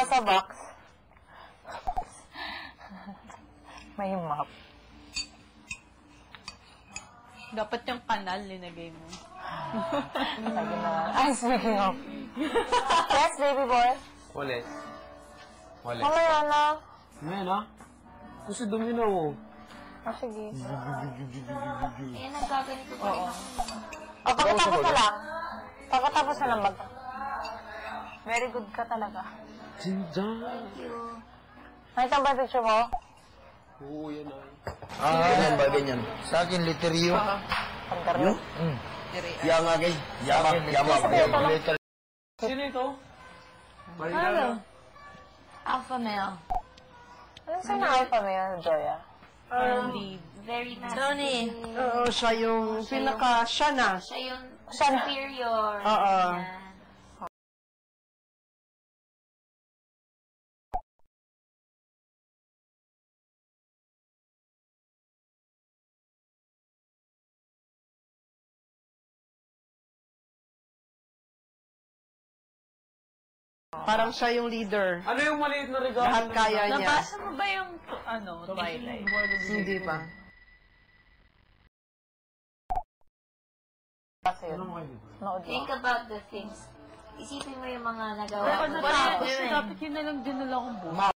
nasa box. May map. Dapat yung kanal linagay mo. Lagi na. Ay, speaking of. Yes, baby boy. Wale. Wale. Mamaya na. Mamaya na? Kasi dumi na oh. Ah, sige. Eh, nagkaganito pa rin ako. O, pagkatapos na lang. Pagkatapos na lang mag... Very good ka talaga. Sinjan. Thank you. Nakita ba picture mo? Oo, yan ay. Ganyan ba, ganyan? Sa akin, literyo. Pagdaro. Yang nga, gay. Yama. Liter. Sino ito? Hello. Alpha male. Ano sa na-alpha mo yun, Joya? Very nice. Tony. Oo, siya yung siya na. Siya yung superior. Oo. Yan. Parang siya yung leader. Ano yung maliit na regalo? Lahat kaya niya. Nabasa mo ba yung, Twilight? Hindi pa. Kasi yun. Nood Think mo. about the things. Isipin mo yung mga nagawa Dapat mo. natapos, dapat yun na lang din nila akong buhay.